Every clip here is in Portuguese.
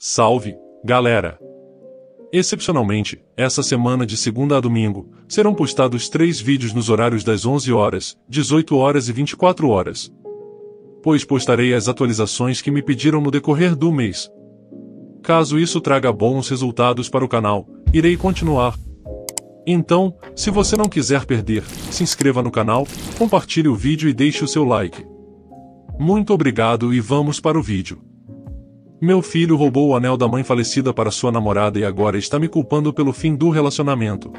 Salve, galera! Excepcionalmente, essa semana de segunda a domingo, serão postados 3 vídeos nos horários das 11 horas, 18 horas e 24 horas. Pois postarei as atualizações que me pediram no decorrer do mês. Caso isso traga bons resultados para o canal, irei continuar. Então, se você não quiser perder, se inscreva no canal, compartilhe o vídeo e deixe o seu like. Muito obrigado e vamos para o vídeo. Meu filho roubou o anel da mãe falecida para sua namorada e agora está me culpando pelo fim do relacionamento.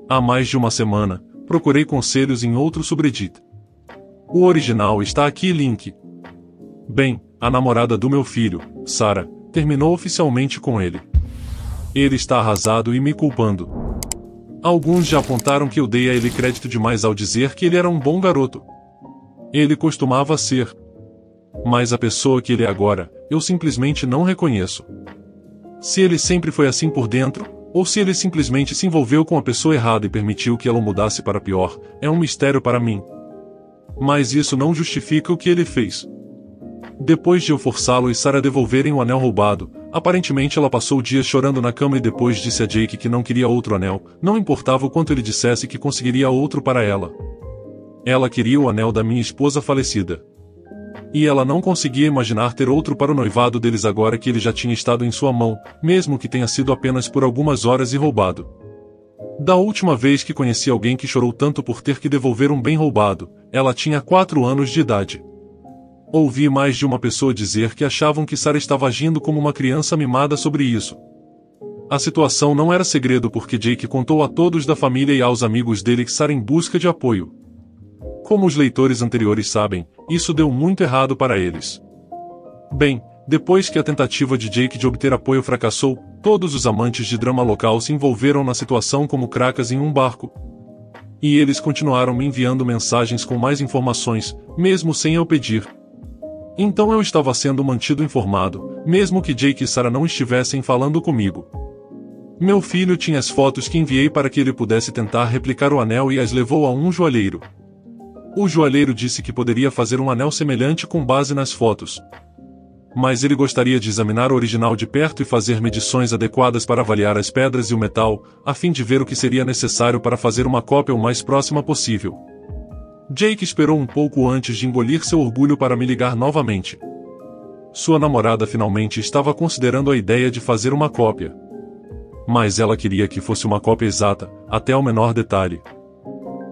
Há mais de uma semana, procurei conselhos em outro subreddit. O original está aqui link. Bem, a namorada do meu filho, Sarah, terminou oficialmente com ele. Ele está arrasado e me culpando. Alguns já apontaram que eu dei a ele crédito demais ao dizer que ele era um bom garoto. Ele costumava ser. Mas a pessoa que ele é agora, eu simplesmente não reconheço. Se ele sempre foi assim por dentro, ou se ele simplesmente se envolveu com a pessoa errada e permitiu que ela o mudasse para pior, é um mistério para mim. Mas isso não justifica o que ele fez. Depois de eu forçá-lo e Sarah devolverem o anel roubado, aparentemente ela passou dias chorando na cama e depois disse a Jake que não queria outro anel, não importava o quanto ele dissesse que conseguiria outro para ela. Ela queria o anel da minha esposa falecida. E ela não conseguia imaginar ter outro para o noivado deles agora que ele já tinha estado em sua mão, mesmo que tenha sido apenas por algumas horas e roubado. Da última vez que conheci alguém que chorou tanto por ter que devolver um bem roubado, ela tinha 4 anos de idade. Ouvi mais de uma pessoa dizer que achavam que Sarah estava agindo como uma criança mimada sobre isso. A situação não era segredo porque Jake contou a todos da família e aos amigos dele que Sarah em busca de apoio. Como os leitores anteriores sabem, isso deu muito errado para eles. Bem, depois que a tentativa de Jake de obter apoio fracassou, todos os amantes de drama local se envolveram na situação como cracas em um barco. E eles continuaram me enviando mensagens com mais informações, mesmo sem eu pedir. Então eu estava sendo mantido informado, mesmo que Jake e Sarah não estivessem falando comigo. Meu filho tinha as fotos que enviei para que ele pudesse tentar replicar o anel e as levou a um joalheiro. O joalheiro disse que poderia fazer um anel semelhante com base nas fotos. Mas ele gostaria de examinar o original de perto e fazer medições adequadas para avaliar as pedras e o metal, a fim de ver o que seria necessário para fazer uma cópia o mais próxima possível. Jake esperou um pouco antes de engolir seu orgulho para me ligar novamente. Sua namorada finalmente estava considerando a ideia de fazer uma cópia. Mas ela queria que fosse uma cópia exata, até ao menor detalhe.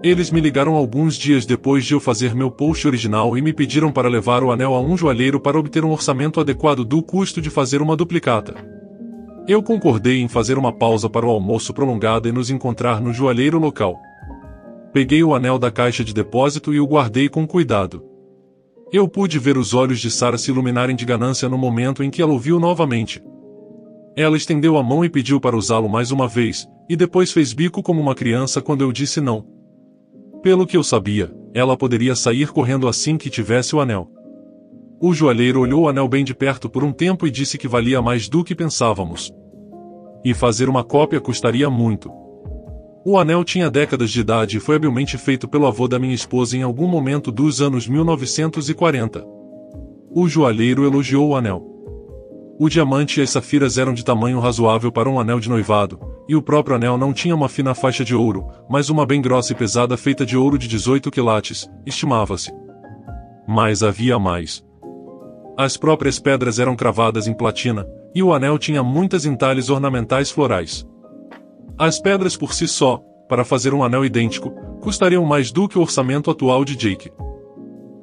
Eles me ligaram alguns dias depois de eu fazer meu post original e me pediram para levar o anel a um joalheiro para obter um orçamento adequado do custo de fazer uma duplicata. Eu concordei em fazer uma pausa para o almoço prolongado e nos encontrar no joalheiro local. Peguei o anel da caixa de depósito e o guardei com cuidado. Eu pude ver os olhos de Sarah se iluminarem de ganância no momento em que ela o viu novamente. Ela estendeu a mão e pediu para usá-lo mais uma vez, e depois fez bico como uma criança quando eu disse não. Pelo que eu sabia, ela poderia sair correndo assim que tivesse o anel. O joalheiro olhou o anel bem de perto por um tempo e disse que valia mais do que pensávamos. E fazer uma cópia custaria muito. O anel tinha décadas de idade e foi habilmente feito pelo avô da minha esposa em algum momento dos anos 1940. O joalheiro elogiou o anel. O diamante e as safiras eram de tamanho razoável para um anel de noivado, e o próprio anel não tinha uma fina faixa de ouro, mas uma bem grossa e pesada feita de ouro de 18 quilates, estimava-se. Mas havia mais. As próprias pedras eram cravadas em platina, e o anel tinha muitos entalhes ornamentais florais. As pedras por si só, para fazer um anel idêntico, custariam mais do que o orçamento atual de Jake.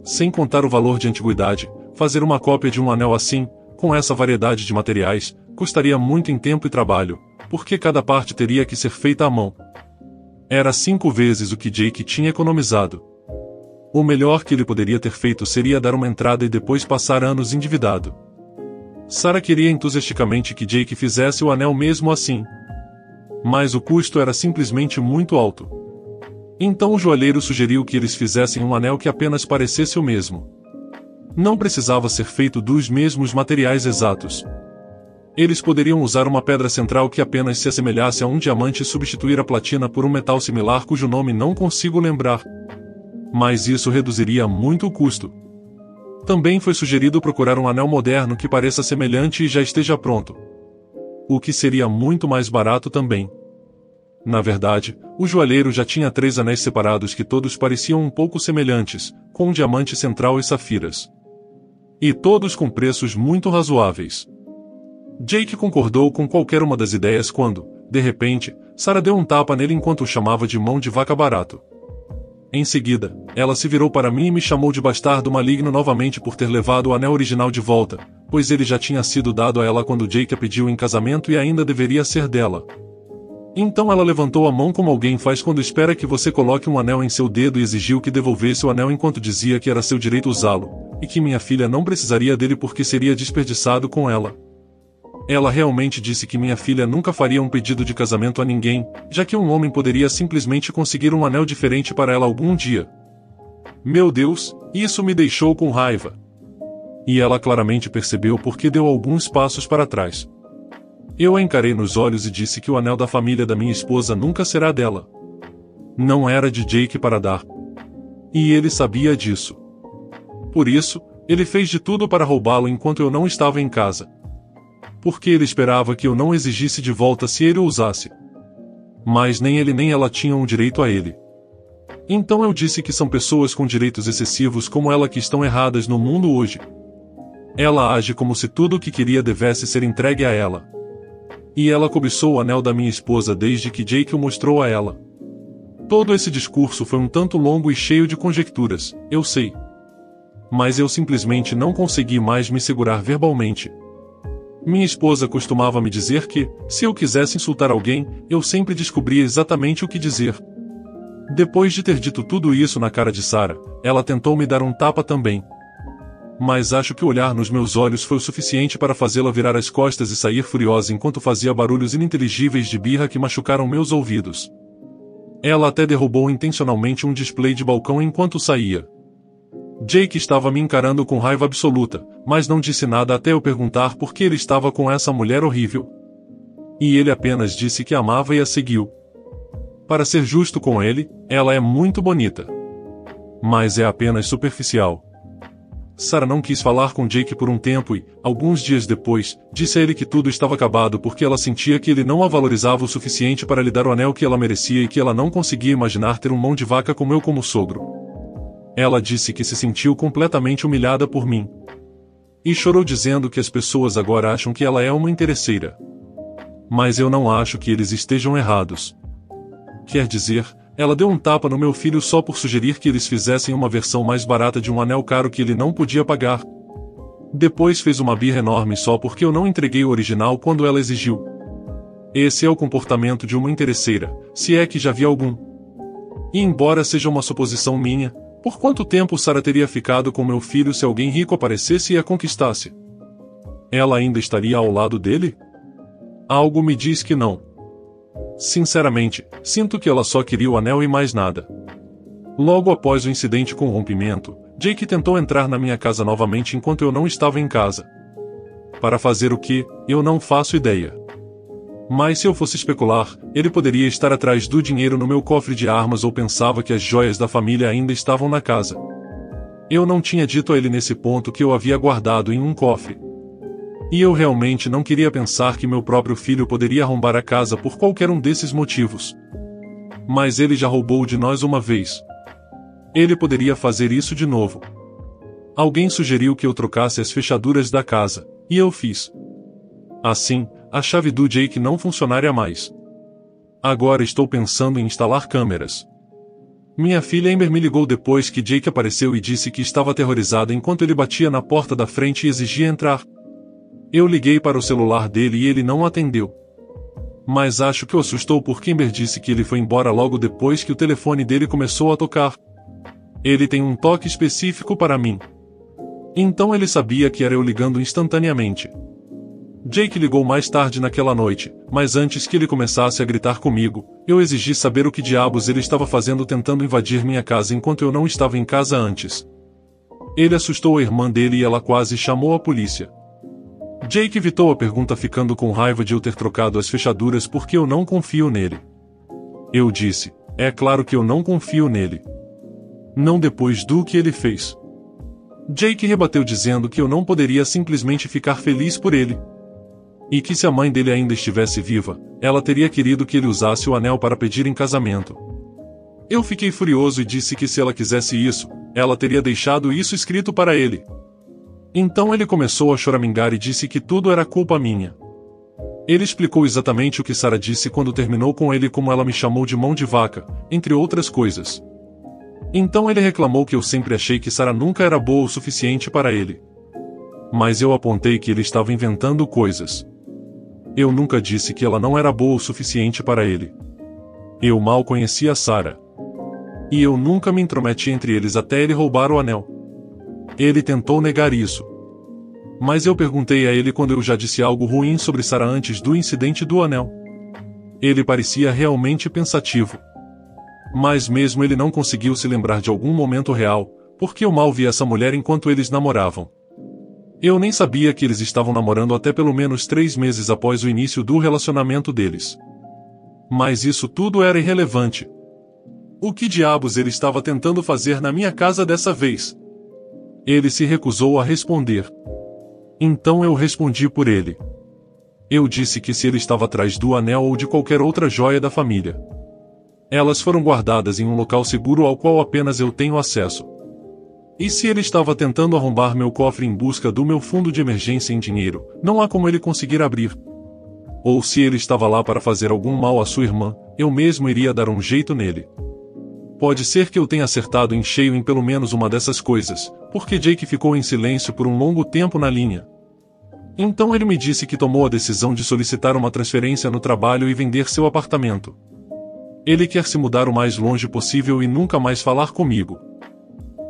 Sem contar o valor de antiguidade, fazer uma cópia de um anel assim, com essa variedade de materiais, custaria muito em tempo e trabalho, porque cada parte teria que ser feita à mão. Era 5 vezes o que Jake tinha economizado. O melhor que ele poderia ter feito seria dar uma entrada e depois passar anos endividado. Sarah queria entusiasticamente que Jake fizesse o anel mesmo assim. Mas o custo era simplesmente muito alto. Então o joalheiro sugeriu que eles fizessem um anel que apenas parecesse o mesmo. Não precisava ser feito dos mesmos materiais exatos. Eles poderiam usar uma pedra central que apenas se assemelhasse a um diamante e substituir a platina por um metal similar cujo nome não consigo lembrar. Mas isso reduziria muito o custo. Também foi sugerido procurar um anel moderno que pareça semelhante e já esteja pronto. O que seria muito mais barato também. Na verdade, o joalheiro já tinha 3 anéis separados que todos pareciam um pouco semelhantes, com um diamante central e safiras. E todos com preços muito razoáveis. Jake concordou com qualquer uma das ideias quando, de repente, Sarah deu um tapa nele enquanto o chamava de mão de vaca barato. Em seguida, ela se virou para mim e me chamou de bastardo maligno novamente por ter levado o anel original de volta, pois ele já tinha sido dado a ela quando Jake a pediu em casamento e ainda deveria ser dela. Então ela levantou a mão como alguém faz quando espera que você coloque um anel em seu dedo e exigiu que devolvesse o anel enquanto dizia que era seu direito usá-lo, e que minha filha não precisaria dele porque seria desperdiçado com ela. Ela realmente disse que minha filha nunca faria um pedido de casamento a ninguém, já que um homem poderia simplesmente conseguir um anel diferente para ela algum dia. Meu Deus, isso me deixou com raiva. E ela claramente percebeu porque deu alguns passos para trás. Eu a encarei nos olhos e disse que o anel da família da minha esposa nunca será dela. Não era de Jake para dar. E ele sabia disso. Por isso, ele fez de tudo para roubá-lo enquanto eu não estava em casa. Porque ele esperava que eu não exigisse de volta se ele o usasse. Mas nem ele nem ela tinham o direito a ele. Então eu disse que são pessoas com direitos excessivos como ela que estão erradas no mundo hoje. Ela age como se tudo o que queria devesse ser entregue a ela. E ela cobiçou o anel da minha esposa desde que Jake o mostrou a ela. Todo esse discurso foi um tanto longo e cheio de conjecturas, eu sei. Mas eu simplesmente não consegui mais me segurar verbalmente. Minha esposa costumava me dizer que, se eu quisesse insultar alguém, eu sempre descobria exatamente o que dizer. Depois de ter dito tudo isso na cara de Sarah, ela tentou me dar um tapa também. Mas acho que o olhar nos meus olhos foi o suficiente para fazê-la virar as costas e sair furiosa enquanto fazia barulhos ininteligíveis de birra que machucaram meus ouvidos. Ela até derrubou intencionalmente um display de balcão enquanto saía. Jake estava me encarando com raiva absoluta, mas não disse nada até eu perguntar por que ele estava com essa mulher horrível. E ele apenas disse que amava e a seguiu. Para ser justo com ele, ela é muito bonita. Mas é apenas superficial. Sarah não quis falar com Jake por um tempo e, alguns dias depois, disse a ele que tudo estava acabado porque ela sentia que ele não a valorizava o suficiente para lhe dar o anel que ela merecia e que ela não conseguia imaginar ter um mão de vaca como eu como sogro. Ela disse que se sentiu completamente humilhada por mim. E chorou dizendo que as pessoas agora acham que ela é uma interesseira. Mas eu não acho que eles estejam errados. Quer dizer, ela deu um tapa no meu filho só por sugerir que eles fizessem uma versão mais barata de um anel caro que ele não podia pagar. Depois fez uma birra enorme só porque eu não entreguei o original quando ela exigiu. Esse é o comportamento de uma interesseira, se é que já vi algum. E embora seja uma suposição minha, por quanto tempo Sarah teria ficado com meu filho se alguém rico aparecesse e a conquistasse? Ela ainda estaria ao lado dele? Algo me diz que não. Sinceramente, sinto que ela só queria o anel e mais nada. Logo após o incidente com o rompimento, Jake tentou entrar na minha casa novamente enquanto eu não estava em casa. Para fazer o que, eu não faço ideia. Mas se eu fosse especular, ele poderia estar atrás do dinheiro no meu cofre de armas ou pensava que as joias da família ainda estavam na casa. Eu não tinha dito a ele nesse ponto que eu havia guardado em um cofre. E eu realmente não queria pensar que meu próprio filho poderia arrombar a casa por qualquer um desses motivos. Mas ele já roubou de nós uma vez. Ele poderia fazer isso de novo. Alguém sugeriu que eu trocasse as fechaduras da casa, e eu fiz. Assim, a chave do Jake não funcionaria mais. Agora estou pensando em instalar câmeras. Minha filha Amber me ligou depois que Jake apareceu e disse que estava aterrorizada enquanto ele batia na porta da frente e exigia entrar. Eu liguei para o celular dele e ele não atendeu. Mas acho que o assustou porque Amber disse que ele foi embora logo depois que o telefone dele começou a tocar. Ele tem um toque específico para mim. Então ele sabia que era eu ligando instantaneamente. Jake ligou mais tarde naquela noite, mas antes que ele começasse a gritar comigo, eu exigi saber o que diabos ele estava fazendo tentando invadir minha casa enquanto eu não estava em casa antes. Ele assustou a irmã dele e ela quase chamou a polícia. Jake evitou a pergunta ficando com raiva de eu ter trocado as fechaduras porque eu não confio nele. Eu disse, é claro que eu não confio nele. Não depois do que ele fez. Jake rebateu dizendo que eu não poderia simplesmente ficar feliz por ele. E que se a mãe dele ainda estivesse viva, ela teria querido que ele usasse o anel para pedir em casamento. Eu fiquei furioso e disse que se ela quisesse isso, ela teria deixado isso escrito para ele. Então ele começou a choramingar e disse que tudo era culpa minha. Ele explicou exatamente o que Sarah disse quando terminou com ele, como ela me chamou de mão de vaca, entre outras coisas. Então ele reclamou que eu sempre achei que Sarah nunca era boa o suficiente para ele. Mas eu apontei que ele estava inventando coisas. Eu nunca disse que ela não era boa o suficiente para ele. Eu mal conhecia Sarah. E eu nunca me intrometi entre eles até ele roubar o anel. Ele tentou negar isso. Mas eu perguntei a ele quando eu já disse algo ruim sobre Sarah antes do incidente do anel. Ele parecia realmente pensativo. Mas mesmo ele não conseguiu se lembrar de algum momento real, porque eu mal vi essa mulher enquanto eles namoravam. Eu nem sabia que eles estavam namorando até pelo menos 3 meses após o início do relacionamento deles. Mas isso tudo era irrelevante. O que diabos ele estava tentando fazer na minha casa dessa vez? Ele se recusou a responder. Então eu respondi por ele. Eu disse que se ele estava atrás do anel ou de qualquer outra joia da família, elas foram guardadas em um local seguro ao qual apenas eu tenho acesso. E se ele estava tentando arrombar meu cofre em busca do meu fundo de emergência em dinheiro, não há como ele conseguir abrir. Ou se ele estava lá para fazer algum mal à sua irmã, eu mesmo iria dar um jeito nele. Pode ser que eu tenha acertado em cheio em pelo menos uma dessas coisas, porque Jake ficou em silêncio por um longo tempo na linha. Então ele me disse que tomou a decisão de solicitar uma transferência no trabalho e vender seu apartamento. Ele quer se mudar o mais longe possível e nunca mais falar comigo.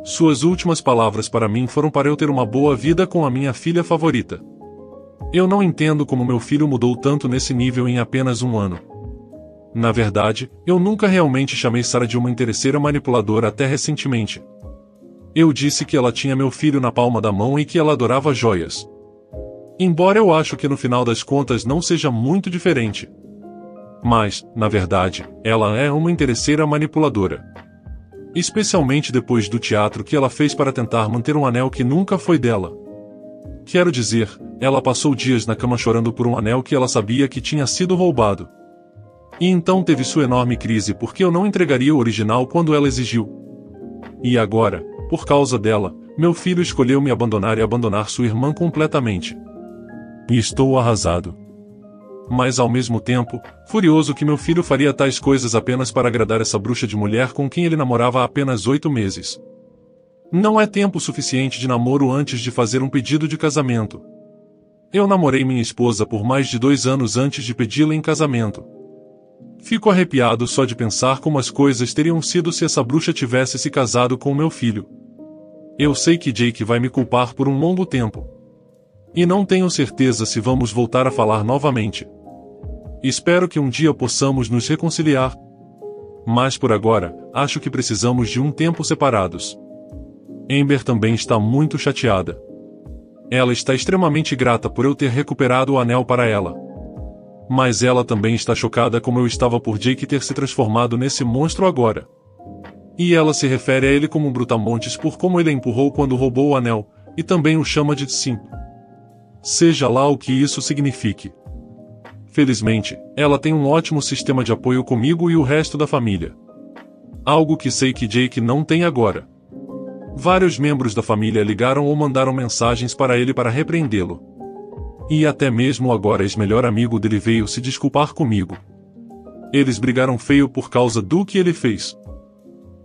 Suas últimas palavras para mim foram para eu ter uma boa vida com a minha filha favorita. Eu não entendo como meu filho mudou tanto nesse nível em apenas um ano. Na verdade, eu nunca realmente chamei Sarah de uma interesseira manipuladora até recentemente. Eu disse que ela tinha meu filho na palma da mão e que ela adorava joias. Embora eu acho que no final das contas não seja muito diferente. Mas, na verdade, ela é uma interesseira manipuladora. Especialmente depois do teatro que ela fez para tentar manter um anel que nunca foi dela. Quero dizer, ela passou dias na cama chorando por um anel que ela sabia que tinha sido roubado. E então teve sua enorme crise porque eu não entregaria o original quando ela exigiu. E agora, por causa dela, meu filho escolheu me abandonar e abandonar sua irmã completamente. E estou arrasado. Mas ao mesmo tempo, furioso que meu filho faria tais coisas apenas para agradar essa bruxa de mulher com quem ele namorava há apenas 8 meses. Não é tempo suficiente de namoro antes de fazer um pedido de casamento. Eu namorei minha esposa por mais de 2 anos antes de pedi-la em casamento. Fico arrepiado só de pensar como as coisas teriam sido se essa bruxa tivesse se casado com meu filho. Eu sei que Jake vai me culpar por um longo tempo. E não tenho certeza se vamos voltar a falar novamente. Espero que um dia possamos nos reconciliar. Mas por agora, acho que precisamos de um tempo separados. Amber também está muito chateada. Ela está extremamente grata por eu ter recuperado o anel para ela. Mas ela também está chocada como eu estava por Jake ter se transformado nesse monstro agora. E ela se refere a ele como um brutamontes por como ele a empurrou quando roubou o anel, e também o chama de simp. Seja lá o que isso signifique. Felizmente, ela tem um ótimo sistema de apoio comigo e o resto da família. Algo que sei que Jake não tem agora. Vários membros da família ligaram ou mandaram mensagens para ele para repreendê-lo. E até mesmo agora ex-melhor amigo dele veio se desculpar comigo. Eles brigaram feio por causa do que ele fez.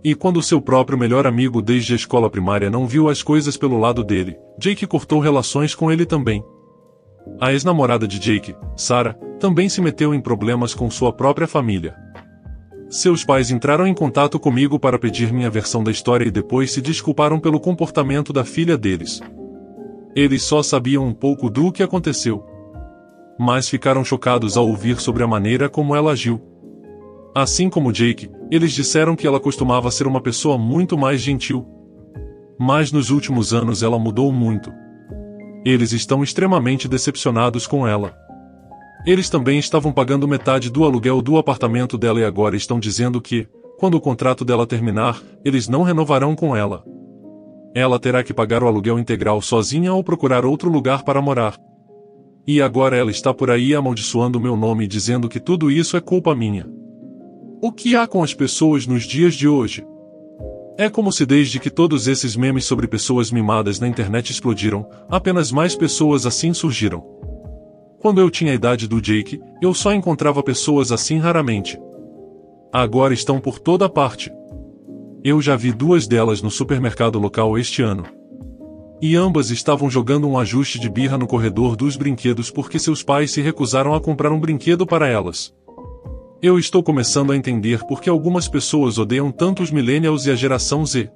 E quando seu próprio melhor amigo desde a escola primária não viu as coisas pelo lado dele, Jake cortou relações com ele também. A ex-namorada de Jake, Sarah, também se meteu em problemas com sua própria família. Seus pais entraram em contato comigo para pedir minha versão da história e depois se desculparam pelo comportamento da filha deles. Eles só sabiam um pouco do que aconteceu. Mas ficaram chocados ao ouvir sobre a maneira como ela agiu. Assim como Jake, eles disseram que ela costumava ser uma pessoa muito mais gentil. Mas nos últimos anos ela mudou muito. Eles estão extremamente decepcionados com ela. Eles também estavam pagando metade do aluguel do apartamento dela e agora estão dizendo que, quando o contrato dela terminar, eles não renovarão com ela. ela terá que pagar o aluguel integral sozinha ou procurar outro lugar para morar. E agora ela está por aí amaldiçoando meu nome e dizendo que tudo isso é culpa minha. O que há com as pessoas nos dias de hoje? É como se desde que todos esses memes sobre pessoas mimadas na internet explodiram, apenas mais pessoas assim surgiram. Quando eu tinha a idade do Jake, eu só encontrava pessoas assim raramente. Agora estão por toda parte. Eu já vi 2 delas no supermercado local este ano. E ambas estavam jogando um ajuste de birra no corredor dos brinquedos porque seus pais se recusaram a comprar um brinquedo para elas. Eu estou começando a entender por que algumas pessoas odeiam tanto os millennials e a geração Z.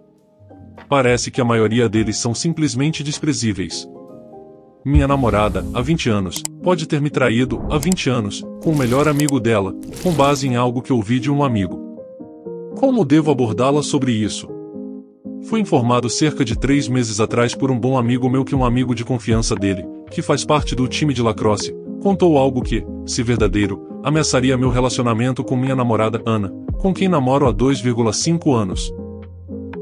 Parece que a maioria deles são simplesmente desprezíveis. Minha namorada, há 20 anos, pode ter me traído, há 20 anos, com o melhor amigo dela, com base em algo que ouvi de um amigo. Como devo abordá-la sobre isso? Fui informado cerca de 3 meses atrás por um bom amigo meu que um amigo de confiança dele, que faz parte do time de lacrosse, contou algo que, se verdadeiro, ameaçaria meu relacionamento com minha namorada Ana, com quem namoro há 2,5 anos.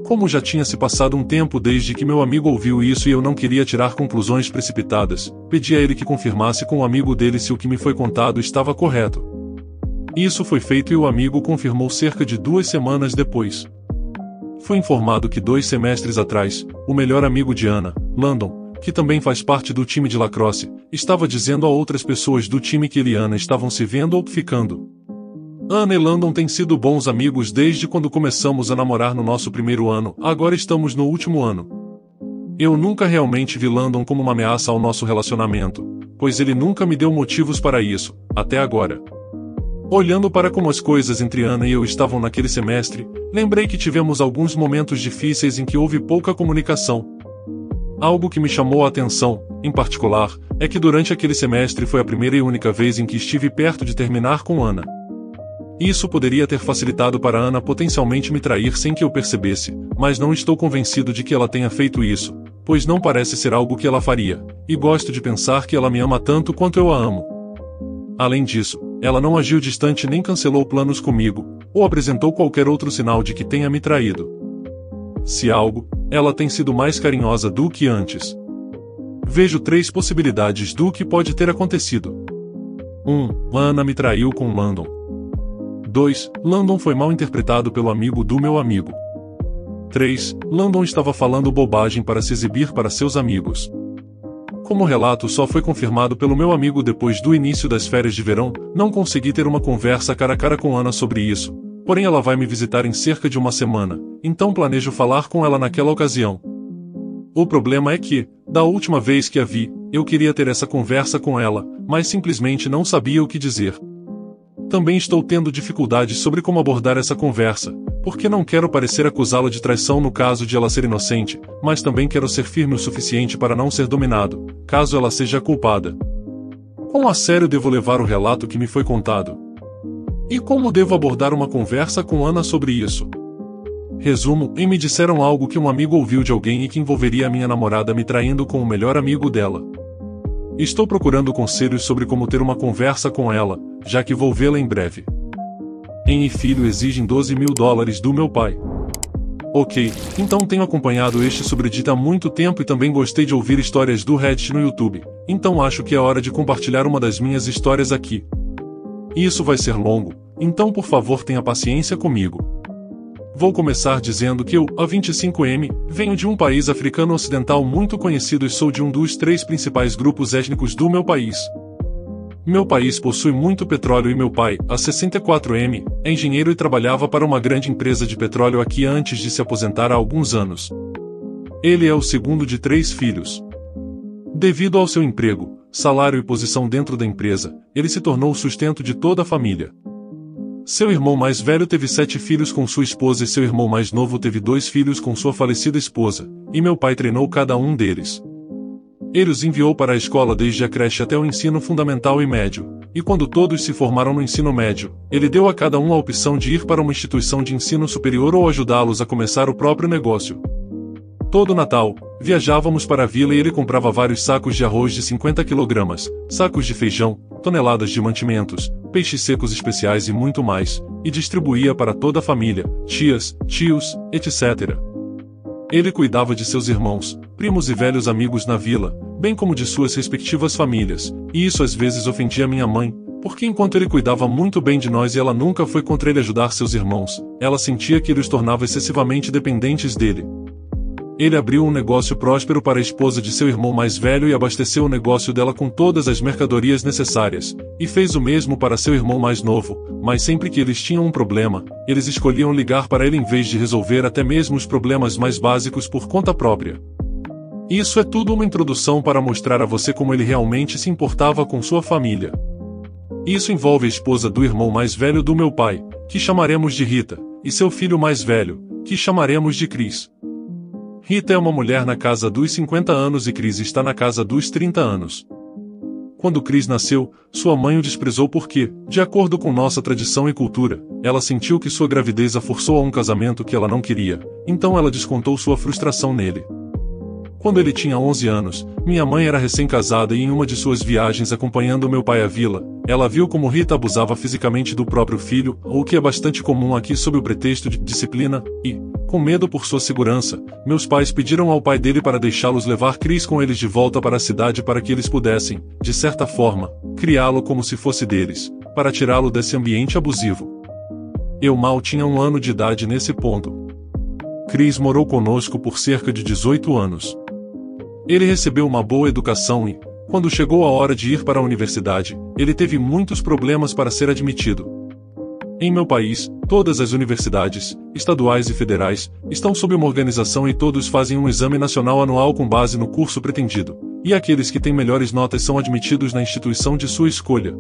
Como já tinha se passado um tempo desde que meu amigo ouviu isso e eu não queria tirar conclusões precipitadas, pedi a ele que confirmasse com o amigo dele se o que me foi contado estava correto. Isso foi feito e o amigo confirmou cerca de 2 semanas depois. Fui informado que 2 semestres atrás, o melhor amigo de Ana, Landon, que também faz parte do time de lacrosse, estava dizendo a outras pessoas do time que ele e Ana estavam se vendo ou ficando. Ana e Landon têm sido bons amigos desde quando começamos a namorar no nosso primeiro ano, agora estamos no último ano. Eu nunca realmente vi Landon como uma ameaça ao nosso relacionamento, pois ele nunca me deu motivos para isso, até agora. Olhando para como as coisas entre Ana e eu estavam naquele semestre, lembrei que tivemos alguns momentos difíceis em que houve pouca comunicação. Algo que me chamou a atenção, em particular, é que durante aquele semestre foi a primeira e única vez em que estive perto de terminar com Ana. Isso poderia ter facilitado para Ana potencialmente me trair sem que eu percebesse, mas não estou convencido de que ela tenha feito isso, pois não parece ser algo que ela faria, e gosto de pensar que ela me ama tanto quanto eu a amo. Além disso, ela não agiu distante nem cancelou planos comigo, ou apresentou qualquer outro sinal de que tenha me traído. Se algo, ela tem sido mais carinhosa do que antes. Vejo 3 possibilidades do que pode ter acontecido. 1. Ana me traiu com Landon. 2. Landon foi mal interpretado pelo amigo do meu amigo. 3. Landon estava falando bobagem para se exibir para seus amigos. Como o relato só foi confirmado pelo meu amigo depois do início das férias de verão, não consegui ter uma conversa cara a cara com Ana sobre isso, porém ela vai me visitar em cerca de uma semana, então planejo falar com ela naquela ocasião. O problema é que, da última vez que a vi, eu queria ter essa conversa com ela, mas simplesmente não sabia o que dizer. Também estou tendo dificuldades sobre como abordar essa conversa, porque não quero parecer acusá-la de traição no caso de ela ser inocente, mas também quero ser firme o suficiente para não ser dominado, caso ela seja culpada. Quão a sério devo levar o relato que me foi contado? E como devo abordar uma conversa com Ana sobre isso? Resumo, me disseram algo que um amigo ouviu de alguém e que envolveria a minha namorada me traindo com o melhor amigo dela. Estou procurando conselhos sobre como ter uma conversa com ela, já que vou vê-la em breve. Em e filho exigem $12.000 do meu pai. Ok, então tenho acompanhado este subreddit há muito tempo e também gostei de ouvir histórias do Reddit no YouTube, então acho que é hora de compartilhar uma das minhas histórias aqui. Isso vai ser longo, então por favor tenha paciência comigo. Vou começar dizendo que eu, há 25M, venho de um país africano ocidental muito conhecido e sou de um dos 3 principais grupos étnicos do meu país. Meu país possui muito petróleo e meu pai, há 64M, é engenheiro e trabalhava para uma grande empresa de petróleo aqui antes de se aposentar há alguns anos. Ele é o segundo de 3 filhos. Devido ao seu emprego, salário e posição dentro da empresa, ele se tornou o sustento de toda a família. Seu irmão mais velho teve 7 filhos com sua esposa e seu irmão mais novo teve 2 filhos com sua falecida esposa, e meu pai treinou cada um deles. Ele os enviou para a escola desde a creche até o ensino fundamental e médio, e quando todos se formaram no ensino médio, ele deu a cada um a opção de ir para uma instituição de ensino superior ou ajudá-los a começar o próprio negócio. Todo Natal, viajávamos para a vila e ele comprava vários sacos de arroz de 50 kg, sacos de feijão, toneladas de mantimentos, peixes secos especiais e muito mais, e distribuía para toda a família, tias, tios, etc. Ele cuidava de seus irmãos, primos e velhos amigos na vila, bem como de suas respectivas famílias, e isso às vezes ofendia minha mãe, porque enquanto ele cuidava muito bem de nós e ela nunca foi contra ele ajudar seus irmãos, ela sentia que ele os tornava excessivamente dependentes dele. Ele abriu um negócio próspero para a esposa de seu irmão mais velho e abasteceu o negócio dela com todas as mercadorias necessárias, e fez o mesmo para seu irmão mais novo, mas sempre que eles tinham um problema, eles escolhiam ligar para ele em vez de resolver até mesmo os problemas mais básicos por conta própria. Isso é tudo uma introdução para mostrar a você como ele realmente se importava com sua família. Isso envolve a esposa do irmão mais velho do meu pai, que chamaremos de Rita, e seu filho mais velho, que chamaremos de Chris. Rita é uma mulher na casa dos 50 anos e Chris está na casa dos 30 anos. Quando Chris nasceu, sua mãe o desprezou porque, de acordo com nossa tradição e cultura, ela sentiu que sua gravidez a forçou a um casamento que ela não queria, então ela descontou sua frustração nele. Quando ele tinha 11 anos, minha mãe era recém-casada e em uma de suas viagens acompanhando meu pai à vila, ela viu como Rita abusava fisicamente do próprio filho, o que é bastante comum aqui sob o pretexto de disciplina, e, com medo por sua segurança, meus pais pediram ao pai dele para deixá-los levar Chris com eles de volta para a cidade para que eles pudessem, de certa forma, criá-lo como se fosse deles, para tirá-lo desse ambiente abusivo. Eu mal tinha 1 ano de idade nesse ponto. Chris morou conosco por cerca de 18 anos. Ele recebeu uma boa educação e, quando chegou a hora de ir para a universidade, ele teve muitos problemas para ser admitido. Em meu país, todas as universidades, estaduais e federais, estão sob uma organização e todos fazem um exame nacional anual com base no curso pretendido, e aqueles que têm melhores notas são admitidos na instituição de sua escolha.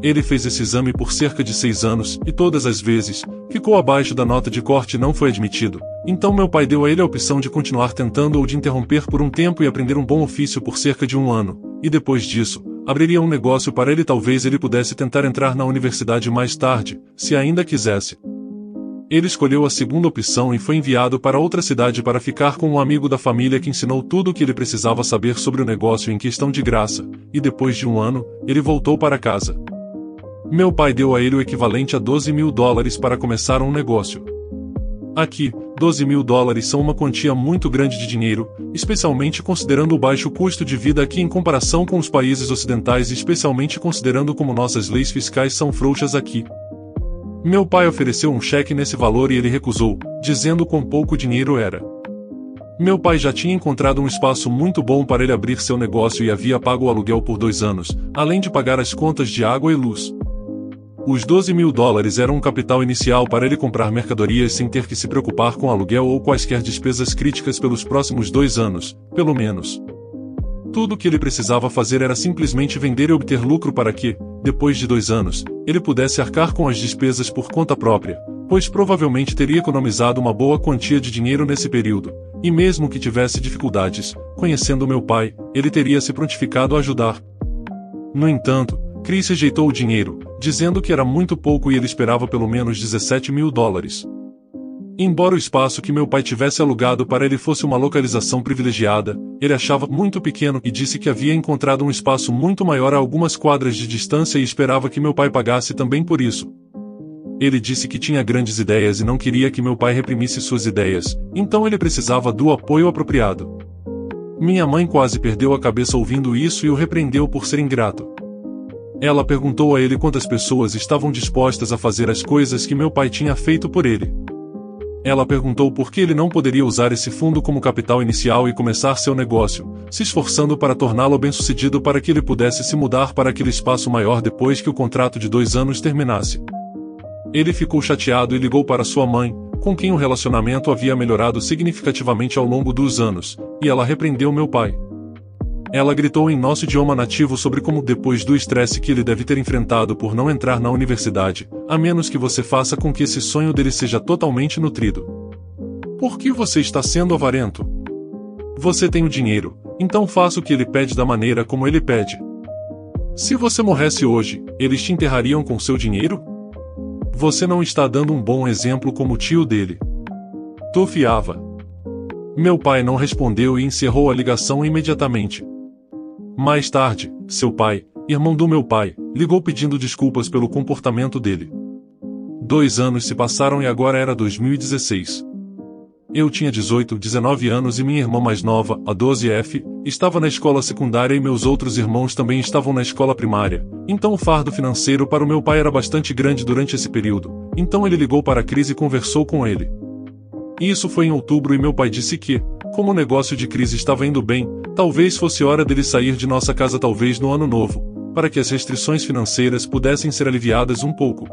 Ele fez esse exame por cerca de 6 anos, e todas as vezes, ficou abaixo da nota de corte e não foi admitido, então meu pai deu a ele a opção de continuar tentando ou de interromper por um tempo e aprender um bom ofício por cerca de 1 ano, e depois disso, abriria um negócio para ele, talvez ele pudesse tentar entrar na universidade mais tarde, se ainda quisesse. Ele escolheu a segunda opção e foi enviado para outra cidade para ficar com um amigo da família que ensinou tudo o que ele precisava saber sobre o negócio em questão de graça, e depois de 1 ano, ele voltou para casa. Meu pai deu a ele o equivalente a $12.000 para começar um negócio. Aqui, $12.000 são uma quantia muito grande de dinheiro, especialmente considerando o baixo custo de vida aqui em comparação com os países ocidentais e especialmente considerando como nossas leis fiscais são frouxas aqui. Meu pai ofereceu um cheque nesse valor e ele recusou, dizendo quão pouco dinheiro era. Meu pai já tinha encontrado um espaço muito bom para ele abrir seu negócio e havia pago o aluguel por 2 anos, além de pagar as contas de água e luz. Os $12.000 eram um capital inicial para ele comprar mercadorias sem ter que se preocupar com aluguel ou quaisquer despesas críticas pelos próximos 2 anos, pelo menos. Tudo o que ele precisava fazer era simplesmente vender e obter lucro para que, depois de 2 anos, ele pudesse arcar com as despesas por conta própria, pois provavelmente teria economizado uma boa quantia de dinheiro nesse período, e mesmo que tivesse dificuldades, conhecendo meu pai, ele teria se prontificado a ajudar. No entanto, Chris rejeitou o dinheiro, dizendo que era muito pouco e ele esperava pelo menos $17.000. Embora o espaço que meu pai tivesse alugado para ele fosse uma localização privilegiada, ele achava muito pequeno e disse que havia encontrado um espaço muito maior a algumas quadras de distância e esperava que meu pai pagasse também por isso. Ele disse que tinha grandes ideias e não queria que meu pai reprimisse suas ideias, então ele precisava do apoio apropriado. Minha mãe quase perdeu a cabeça ouvindo isso e o repreendeu por ser ingrato. Ela perguntou a ele quantas pessoas estavam dispostas a fazer as coisas que meu pai tinha feito por ele. Ela perguntou por que ele não poderia usar esse fundo como capital inicial e começar seu negócio, se esforçando para torná-lo bem-sucedido para que ele pudesse se mudar para aquele espaço maior depois que o contrato de 2 anos terminasse. Ele ficou chateado e ligou para sua mãe, com quem o relacionamento havia melhorado significativamente ao longo dos anos, e ela repreendeu meu pai. Ela gritou em nosso idioma nativo sobre como, depois do estresse que ele deve ter enfrentado por não entrar na universidade, a menos que você faça com que esse sonho dele seja totalmente nutrido. Por que você está sendo avarento? Você tem o dinheiro, então faça o que ele pede da maneira como ele pede. Se você morresse hoje, eles te enterrariam com seu dinheiro? Você não está dando um bom exemplo como o tio dele. Tofiava. Meu pai não respondeu e encerrou a ligação imediatamente. Mais tarde, seu pai, irmão do meu pai, ligou pedindo desculpas pelo comportamento dele. 2 anos se passaram e agora era 2016. Eu tinha 18, 19 anos e minha irmã mais nova, a 12F, estava na escola secundária e meus outros irmãos também estavam na escola primária, então o fardo financeiro para o meu pai era bastante grande durante esse período, então ele ligou para Chris e conversou com ele. Isso foi em outubro e meu pai disse que, como o negócio de Chris estava indo bem, talvez fosse hora dele sair de nossa casa talvez no ano novo, para que as restrições financeiras pudessem ser aliviadas um pouco.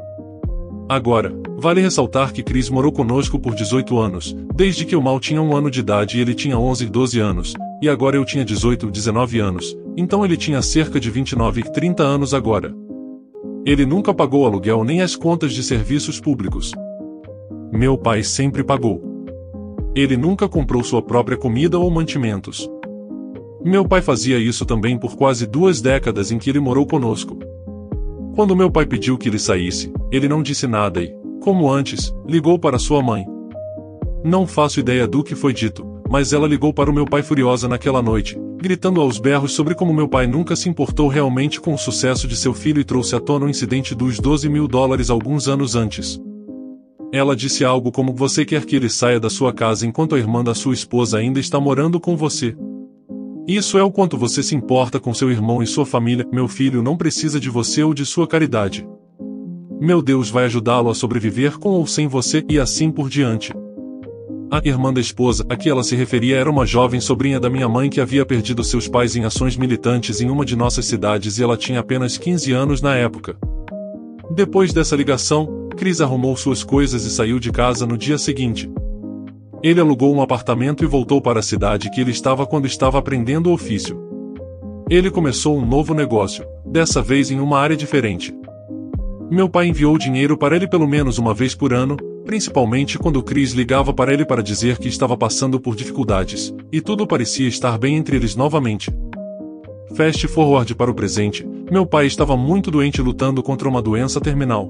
Agora, vale ressaltar que Chris morou conosco por 18 anos, desde que eu mal tinha 1 ano de idade e ele tinha 11 e 12 anos, e agora eu tinha 18 e 19 anos, então ele tinha cerca de 29 e 30 anos agora. Ele nunca pagou aluguel nem as contas de serviços públicos. Meu pai sempre pagou. Ele nunca comprou sua própria comida ou mantimentos. Meu pai fazia isso também por quase 2 décadas em que ele morou conosco. Quando meu pai pediu que ele saísse, ele não disse nada e, como antes, ligou para sua mãe. Não faço ideia do que foi dito, mas ela ligou para o meu pai furiosa naquela noite, gritando aos berros sobre como meu pai nunca se importou realmente com o sucesso de seu filho e trouxe à tona o incidente dos $12.000 alguns anos antes. Ela disse algo como: você quer que ele saia da sua casa enquanto a irmã da sua esposa ainda está morando com você. Isso é o quanto você se importa com seu irmão e sua família. Meu filho não precisa de você ou de sua caridade. Meu Deus vai ajudá-lo a sobreviver com ou sem você, e assim por diante. A irmã da esposa a que ela se referia era uma jovem sobrinha da minha mãe que havia perdido seus pais em ações militantes em uma de nossas cidades e ela tinha apenas 15 anos na época. Depois dessa ligação, Chris arrumou suas coisas e saiu de casa no dia seguinte. Ele alugou um apartamento e voltou para a cidade que ele estava quando estava aprendendo o ofício. Ele começou um novo negócio, dessa vez em uma área diferente. Meu pai enviou dinheiro para ele pelo menos uma vez por ano, principalmente quando Chris ligava para ele para dizer que estava passando por dificuldades, e tudo parecia estar bem entre eles novamente. Fast forward para o presente, meu pai estava muito doente lutando contra uma doença terminal.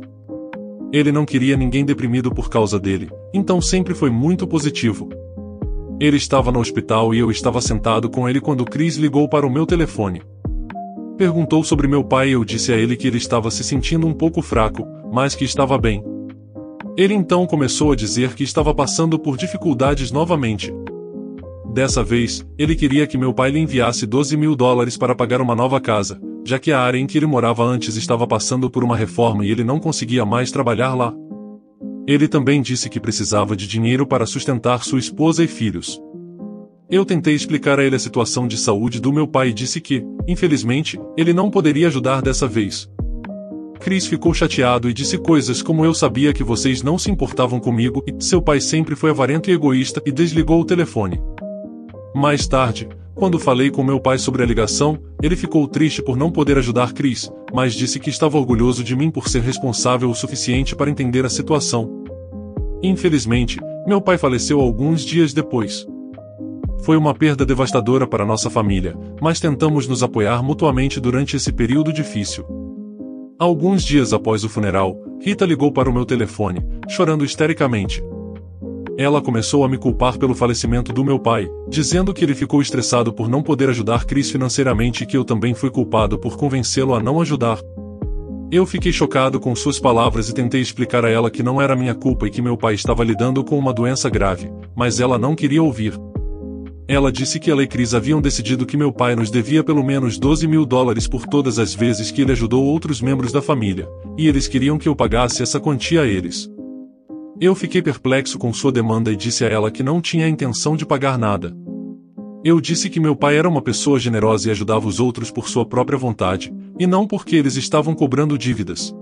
Ele não queria ninguém deprimido por causa dele, então sempre foi muito positivo. Ele estava no hospital e eu estava sentado com ele quando Chris ligou para o meu telefone. Perguntou sobre meu pai e eu disse a ele que ele estava se sentindo um pouco fraco, mas que estava bem. Ele então começou a dizer que estava passando por dificuldades novamente. Dessa vez, ele queria que meu pai lhe enviasse $12.000 para pagar uma nova casa, já que a área em que ele morava antes estava passando por uma reforma e ele não conseguia mais trabalhar lá. Ele também disse que precisava de dinheiro para sustentar sua esposa e filhos. Eu tentei explicar a ele a situação de saúde do meu pai e disse que, infelizmente, ele não poderia ajudar dessa vez. Chris ficou chateado e disse coisas como: eu sabia que vocês não se importavam comigo e seu pai sempre foi avarento e egoísta, e desligou o telefone. Mais tarde, quando falei com meu pai sobre a ligação, ele ficou triste por não poder ajudar Chris, mas disse que estava orgulhoso de mim por ser responsável o suficiente para entender a situação. Infelizmente, meu pai faleceu alguns dias depois. Foi uma perda devastadora para nossa família, mas tentamos nos apoiar mutuamente durante esse período difícil. Alguns dias após o funeral, Rita ligou para o meu telefone, chorando histericamente. Ela começou a me culpar pelo falecimento do meu pai, dizendo que ele ficou estressado por não poder ajudar Chris financeiramente e que eu também fui culpado por convencê-lo a não ajudar. Eu fiquei chocado com suas palavras e tentei explicar a ela que não era minha culpa e que meu pai estava lidando com uma doença grave, mas ela não queria ouvir. Ela disse que ela e Chris haviam decidido que meu pai nos devia pelo menos $12.000 por todas as vezes que ele ajudou outros membros da família, e eles queriam que eu pagasse essa quantia a eles. Eu fiquei perplexo com sua demanda e disse a ela que não tinha a intenção de pagar nada. Eu disse que meu pai era uma pessoa generosa e ajudava os outros por sua própria vontade, e não porque eles estavam cobrando dívidas.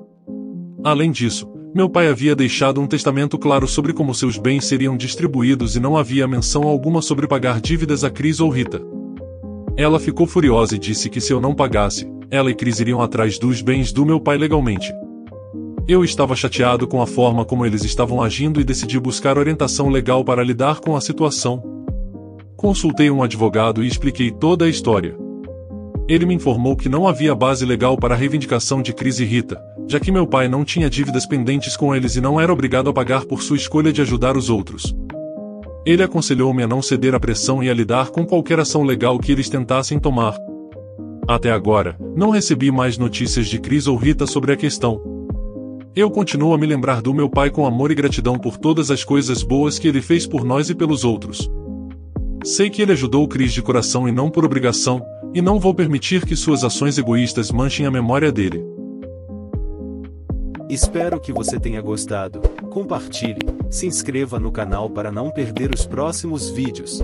Além disso, meu pai havia deixado um testamento claro sobre como seus bens seriam distribuídos e não havia menção alguma sobre pagar dívidas a Chris ou Rita. Ela ficou furiosa e disse que se eu não pagasse, ela e Chris iriam atrás dos bens do meu pai legalmente. Eu estava chateado com a forma como eles estavam agindo e decidi buscar orientação legal para lidar com a situação. Consultei um advogado e expliquei toda a história. Ele me informou que não havia base legal para a reivindicação de Chris e Rita, já que meu pai não tinha dívidas pendentes com eles e não era obrigado a pagar por sua escolha de ajudar os outros. Ele aconselhou-me a não ceder à pressão e a lidar com qualquer ação legal que eles tentassem tomar. Até agora, não recebi mais notícias de Chris ou Rita sobre a questão. Eu continuo a me lembrar do meu pai com amor e gratidão por todas as coisas boas que ele fez por nós e pelos outros. Sei que ele ajudou o Chris de coração e não por obrigação, e não vou permitir que suas ações egoístas manchem a memória dele. Espero que você tenha gostado. Compartilhe, se inscreva no canal para não perder os próximos vídeos.